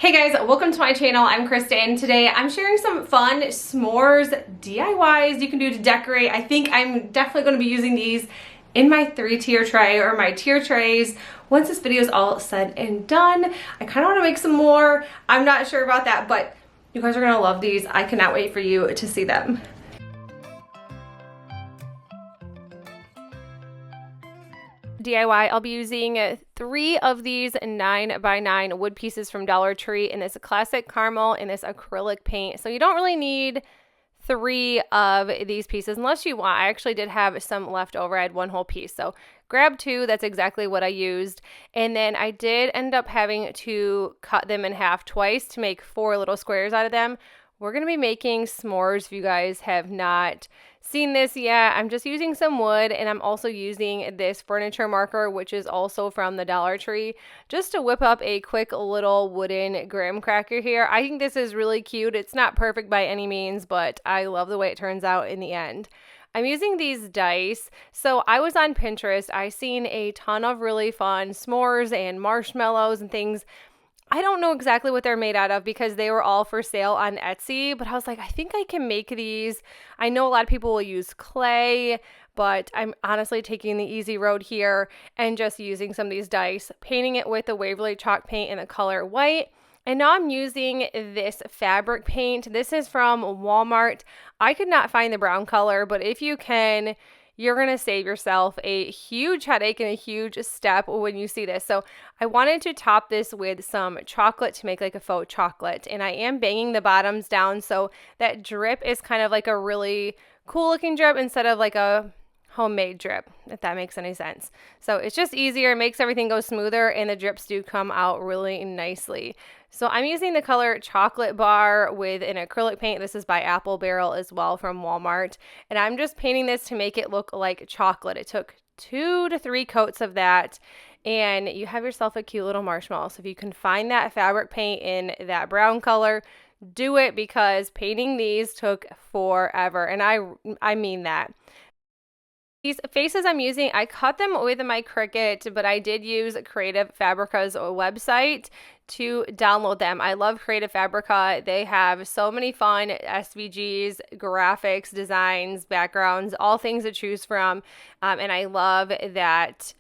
Hey guys, welcome to my channel. I'm Kristen. Today I'm sharing some fun s'mores DIYs you can do to decorate. I think I'm definitely going to be using these in my 3-tier tray or my tier trays once this video is all said and done. I kind of want to make some more. I'm not sure about that, but you guys are going to love these. I cannot wait for you to see them. DIY, I'll be using 3 of these 9x9 wood pieces from Dollar Tree in this classic caramel and this acrylic paint. So you don't really need 3 of these pieces unless you want. I actually did have some left over. I had 1 whole piece. So grab 2. That's exactly what I used. And then I did end up having to cut them in half twice to make 4 little squares out of them. We're going to be making s'mores if you guys have not seen this yet. I'm just using some wood, and I'm also using this furniture marker, which is also from the Dollar Tree, just to whip up a quick little wooden graham cracker here. I think this is really cute. It's not perfect by any means, but I love the way it turns out in the end. I'm using these dice. So I was on Pinterest. I seen a ton of really fun s'mores and marshmallows and things. I don't know exactly what they're made out of because they were all for sale on Etsy, but I was like, I think I can make these. I know a lot of people will use clay, but I'm honestly taking the easy road here and just using some of these dice, painting it with the Waverly chalk paint in the color white. And now I'm using this fabric paint. This is from Walmart. I could not find the brown color, but if you can, you're going to save yourself a huge headache and a huge step when you see this. So I wanted to top this with some chocolate to make like a faux chocolate. And I am banging the bottoms down so that drip is kind of like a really cool looking drip instead of like a homemade drip, if that makes any sense. So it's just easier, it makes everything go smoother, and the drips do come out really nicely. So I'm using the color Chocolate Bar with an acrylic paint. This is by Apple Barrel as well from Walmart. And I'm just painting this to make it look like chocolate. It took 2 to 3 coats of that, and you have yourself a cute little marshmallow. So if you can find that fabric paint in that brown color, do it, because painting these took forever. And I mean that. These faces I'm using, I cut them with my Cricut, but I did use Creative Fabrica's website to download them. I love Creative Fabrica. They have so many fun SVGs, graphics, designs, backgrounds, all things to choose from. And I love that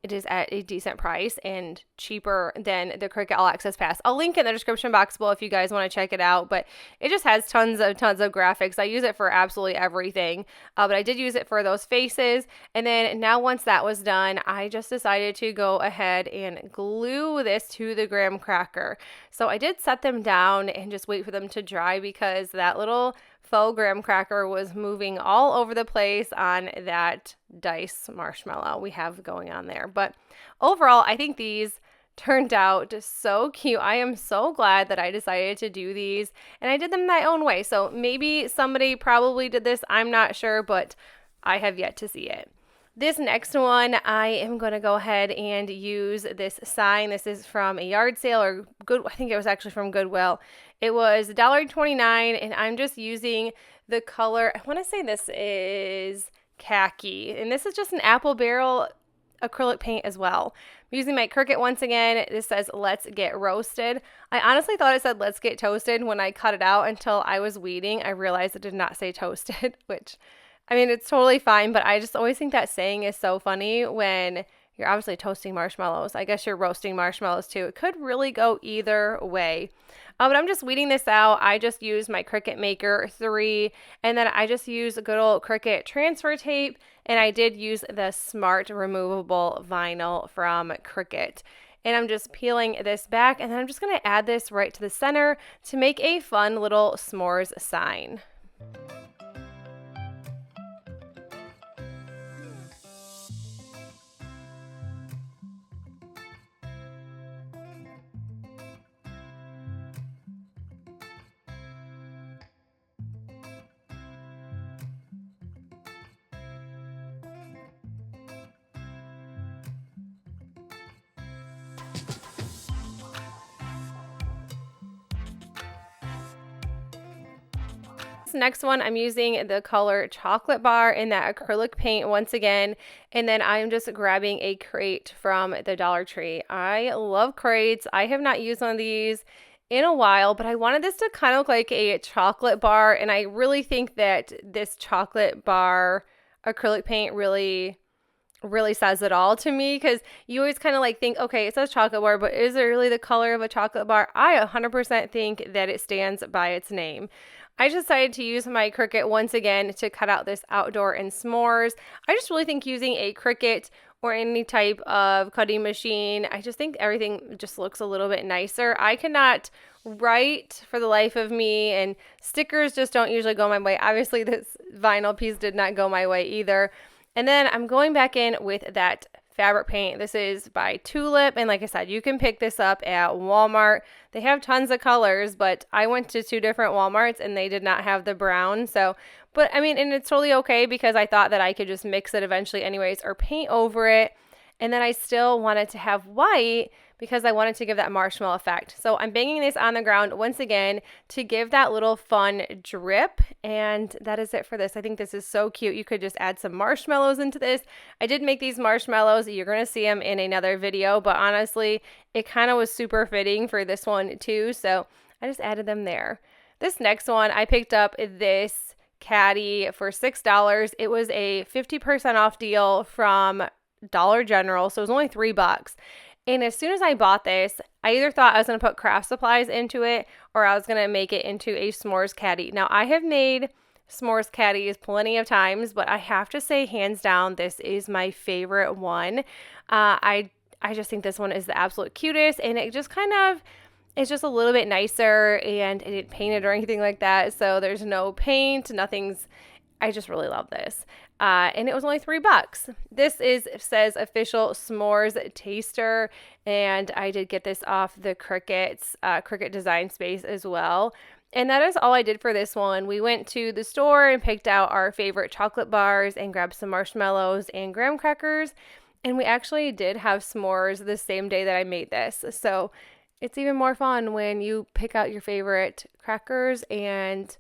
it is at a decent price and cheaper than the Cricut All Access Pass. I'll link in the description box below if you guys want to check it out, but it just has tons of graphics. I use it for absolutely everything, but I did use it for those faces. And then now once that was done, I just decided to go ahead and glue this to the graham cracker. So I did set them down and just wait for them to dry because that little faux graham cracker was moving all over the place on that dice marshmallow we have going on there. But overall, I think these turned out so cute. I am so glad that I decided to do these, and I did them my own way. So maybe somebody probably did this, I'm not sure, but I have yet to see it. This next one, I am going to go ahead and use this sign. This is from a yard sale or I think it was actually from Goodwill. It was $1.29, and I'm just using the color, I want to say this is khaki, and this is just an Apple Barrel acrylic paint as well. I'm using my Cricut once again. This says let's get roasted. I honestly thought it said let's get toasted when I cut it out until I was weeding. I realized it did not say toasted, which, I mean, it's totally fine, but I just always think that saying is so funny when you're obviously toasting marshmallows. I guess you're roasting marshmallows too. It could really go either way. But I'm just weeding this out. I just use my Cricut Maker 3, and then I just use good old Cricut transfer tape, and I did use the Smart removable vinyl from Cricut. And I'm just peeling this back, and then I'm just going to add this right to the center to make a fun little s'mores sign. next one, I'm using the color Chocolate Bar in that acrylic paint once again. And then I'm just grabbing a crate from the Dollar Tree. I love crates. I have not used one of these in a while, but I wanted this to kind of look like a chocolate bar. And I really think that this chocolate bar acrylic paint really says it all to me, because you always kind of like think, okay, it says chocolate bar, but is it really the color of a chocolate bar? I 100% think that it stands by its name. I decided to use my Cricut once again to cut out this outdoor and s'mores. I just really think using a Cricut or any type of cutting machine, I just think everything just looks a little bit nicer. I cannot write for the life of me, and stickers just don't usually go my way. Obviously, this vinyl piece did not go my way either. And then I'm going back in with that fabric paint. This is by Tulip, and like I said, you can pick this up at Walmart. They have tons of colors, but I went to 2 different Walmarts and they did not have the brown. So, but I mean, and it's totally okay, because I thought that I could just mix it eventually anyways or paint over it. And then I still wanted to have white because I wanted to give that marshmallow effect. So I'm banging this on the ground once again to give that little fun drip. And that is it for this. I think this is so cute. You could just add some marshmallows into this. I did make these marshmallows. You're going to see them in another video, but honestly, it kind of was super fitting for this one too. So I just added them there. This next one, I picked up this caddy for $6. It was a 50% off deal from Dollar General, so it was only $3. And as soon as I bought this, I either thought I was going to put craft supplies into it or I was going to make it into a s'mores caddy. Now, I have made s'mores caddies plenty of times, but I have to say, hands down, this is my favorite one. I just think this one is the absolute cutest, and it just kind of, it's just a little bit nicer, and it didn't paint it or anything like that, so there's no paint, nothing's, I just really love this. And it was only $3. This says official s'mores taster, and I did get this off the Cricut Design Space as well. And that is all I did for this one. We went to the store and picked out our favorite chocolate bars and grabbed some marshmallows and graham crackers. And we actually did have s'mores the same day that I made this. So it's even more fun when you pick out your favorite crackers, and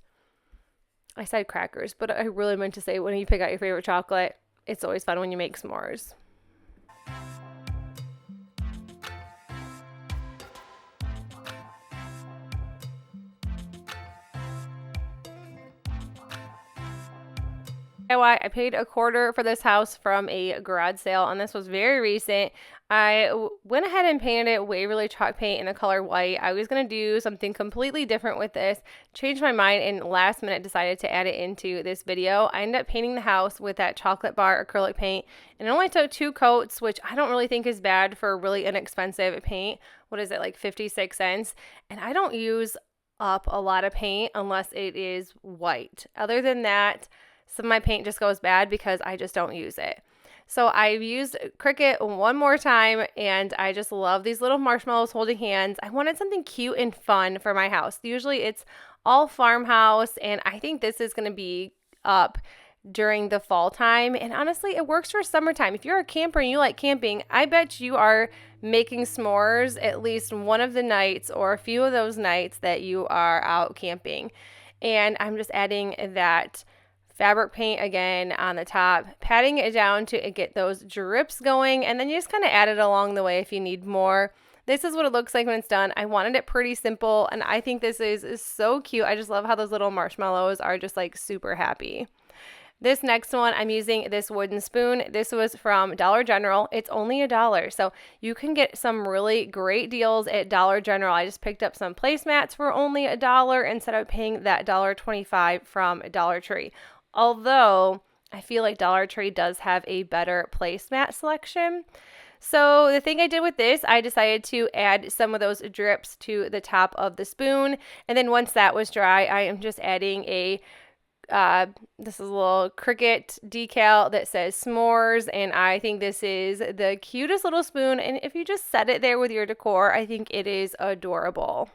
I said crackers, but I really meant to say when you pick out your favorite chocolate, it's always fun when you make s'mores. I paid $25 for this house from a garage sale, and this was very recent. I went ahead and painted it Waverly chalk paint in the color white. I was going to do something completely different with this, changed my mind, and last minute decided to add it into this video. I ended up painting the house with that chocolate bar acrylic paint, and it only took 2 coats, which I don't really think is bad for really inexpensive paint. What is it, like 56 cents? And I don't use up a lot of paint unless it is white. Other than that, some of my paint just goes bad because I just don't use it. So I've used Cricut one more time, and I just love these little marshmallows holding hands. I wanted something cute and fun for my house. Usually it's all farmhouse, and I think this is going to be up during the fall time. And honestly, it works for summertime. If you're a camper and you like camping, I bet you are making s'mores at least one of the nights or a few of those nights that you are out camping. And I'm just adding that fabric paint again on the top, patting it down to get those drips going, and then you just kind of add it along the way if you need more. This is what it looks like when it's done. I wanted it pretty simple, and I think this is so cute. I just love how those little marshmallows are just like super happy. This next one, I'm using this wooden spoon. This was from Dollar General. It's only $1, so you can get some really great deals at Dollar General. I just picked up some placemats for only $1 instead of paying that $1.25 from Dollar Tree. Although I feel like Dollar Tree does have a better placemat selection. So the thing I did with this, I decided to add some of those drips to the top of the spoon. And then once that was dry, I am just adding this is a little Cricut decal that says Smores. And I think this is the cutest little spoon. And if you just set it there with your decor, I think it is adorable.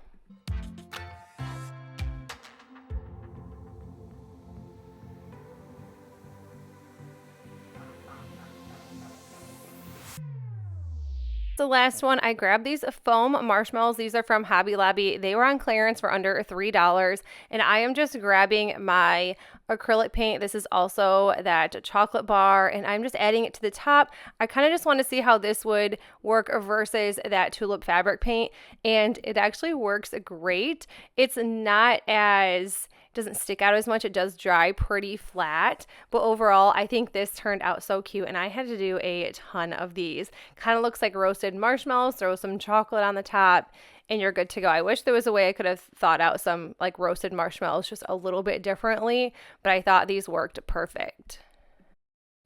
the last one, I grabbed these foam marshmallows. These are from Hobby Lobby. They were on clearance for under $3. And I am just grabbing my acrylic paint. This is also that chocolate bar, and I'm just adding it to the top. I kind of just want to see how this would work versus that tulip fabric paint, and it actually works great. It's not as doesn't stick out as much. It does dry pretty flat, but overall I think this turned out so cute, and I had to do a ton of these. Kind of looks like roasted marshmallows. Throw some chocolate on the top and you're good to go. I wish there was a way I could have thought out some like roasted marshmallows just a little bit differently, but I thought these worked perfect.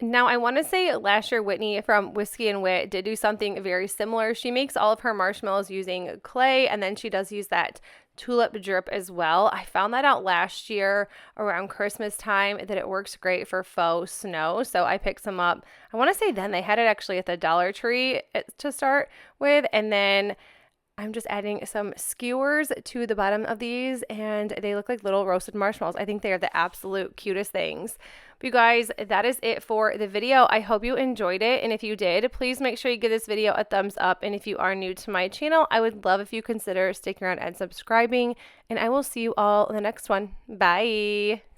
Now, I want to say last year, Whitney from Whiskey and Wit did do something very similar. She makes all of her marshmallows using clay, and then she does use that tulip drip as well. I found that out last year around Christmas time that it works great for faux snow, so I picked some up. I want to say then they had it actually at the Dollar Tree to start with, and then I'm just adding some skewers to the bottom of these, and they look like little roasted marshmallows. I think they are the absolute cutest things. But you guys, that is it for the video. I hope you enjoyed it, and if you did, please make sure you give this video a thumbs up, and if you are new to my channel, I would love if you consider sticking around and subscribing, and I will see you all in the next one. Bye!